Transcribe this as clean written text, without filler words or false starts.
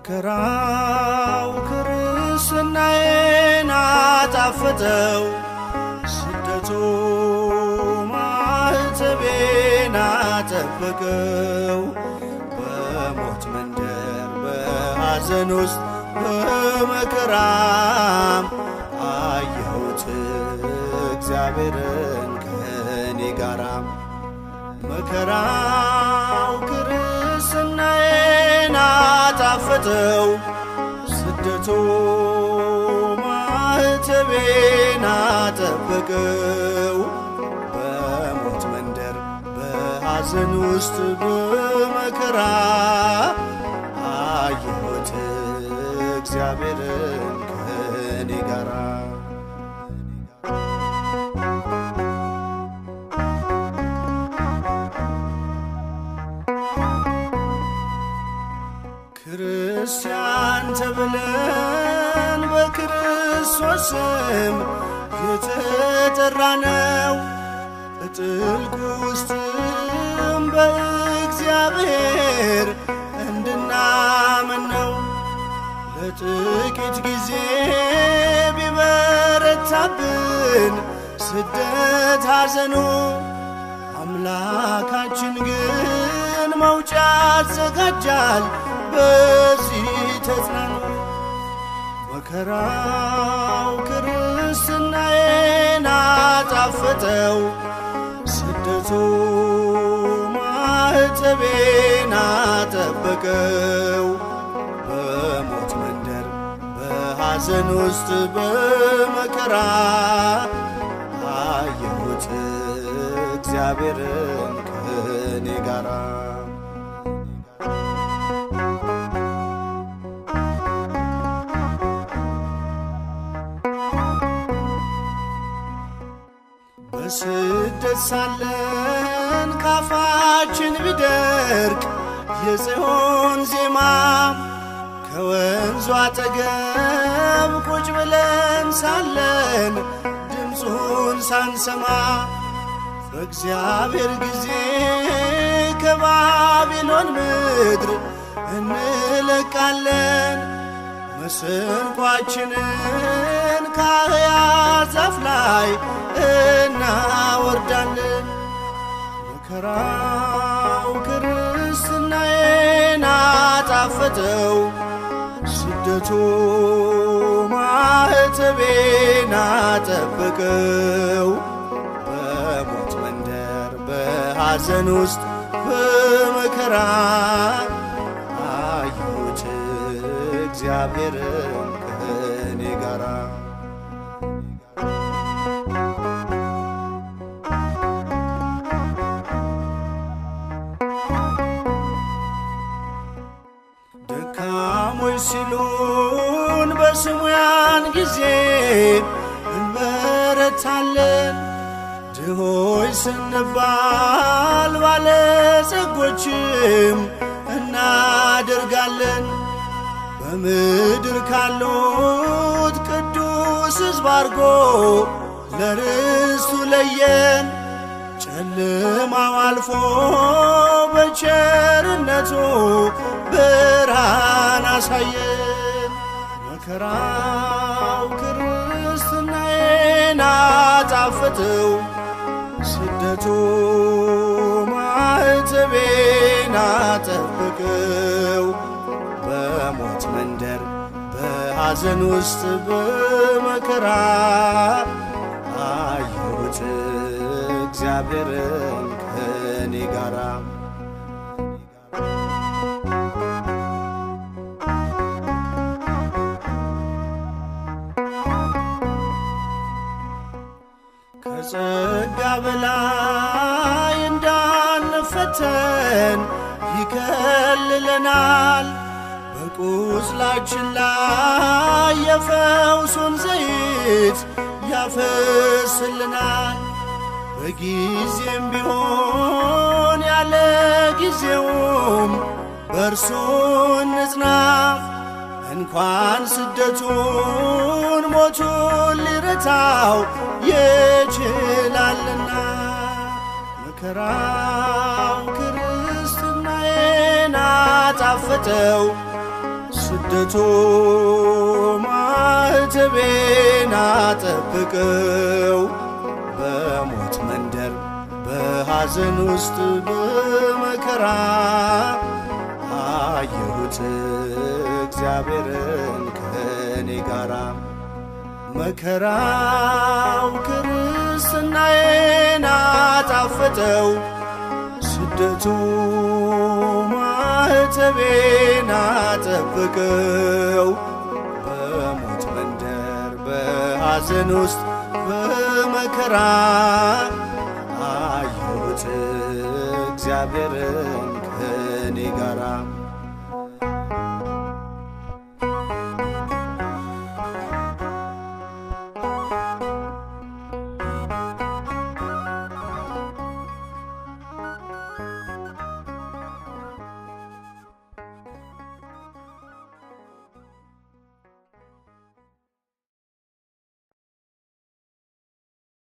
መከራው ክርስትናዬን አጣፈጠው ስደቱ ማኅተቤን አጠበቀው በሞት መንደር በሐዘን ውስጥ በመከራም አየሁት እግዚአብሔርን ከኔ ጋራ መከራው ክርስትናዬን አጣፈጠው ስደቱ ማኅተቤን አጠበቀው በሞት መንደር በሐዘን ውስጥ በመከራ አየሁት እግዚአብሔርን ከኔ ጋራ ክርስቲያን ተብለን በክርስቶስ ስም የተጠራነው በጥልቁ ውስጥም በእግዚአብሔር እንድናምን ነው። ለጥቂት ጊዜ ቢበረታብን ስደት ሐዘኑ አምላካችን ግን መውጫ ያዘጋጃል በዚህ ተጽናኑ። መከራው ክርስትናዬን አጣፈጠው ስደቱ ማኅተቤን አጠበቀው በሞት መንደር በሐዘን ውስጥ በመከራ አየሁት እግዚአብሔርን ከኔ ጋራ በስደት ሳለን ካፋችን ቢደርቅ የጽዮን ዜማ ከወንዙ አጠገብ ቁጭ ብለን ሳለን ድምፁን ሳንሰማ በእግዚአብሔር ጊዜ ከባቢሎን ምድር እንለቃለን መሰንቋችንን ከሕያው ዛፍ ላይ እናወርዳለን። መከራው ክርስትናዬን አጣፈጠው ስደቱ ማኅተቤን አጠበቀው በሞት መንደር በሐዘን ውስጥ በመከራ አየሁት እግዚአብሔርን ከኔ ጋራ ደካሞች ሲሉን በስሙ ያን ጊዜ እንበረታለን ድሆች ስንባል ባለጸጎችም እናደርጋለን በምድር ካሉት ቅዱስ ሕዝብ አድርጎ ለርስቱ ለየን ጨለማው አልፎ በቸርነቱ ብርሃን አሳየን። መከራው ክርስትናዬን አጣፈጠው ስደቱ ማኅተቤን አጠበቀው በሞት መንደር በሐዘን ውስጥ በመከራ አየሁት እግዚአብሔርን ከኔ ጋራ ከጸጋ በላይ እንዳንፈተን ይከልለናል በቁስላችን ላይ የፈውሱን ዘይት ያፈስልናል በጊዜም ቢሆን ያለ ጊዜውም በእርሱ እንጽና እንኳን ስደቱን ሞቱን ሊረታው ይችላልና መከራው ክርስትናዬን አጣፈጠው ስደቱ ማዕተቤን አጠብቀው በሞት መንደር በሐዘን ውስጥ በመከራ አየሁት እግዚአብሔርን ከኔ ጋራ። መከራው ክርስትናዬን አጣፈጠው ስደቱ ማዕተቤን አጠበቀው በሞት መንደር በሐዘን ውስጥ በመከራ አየሁት እግዚአብሔርን ከኔ ጋራ።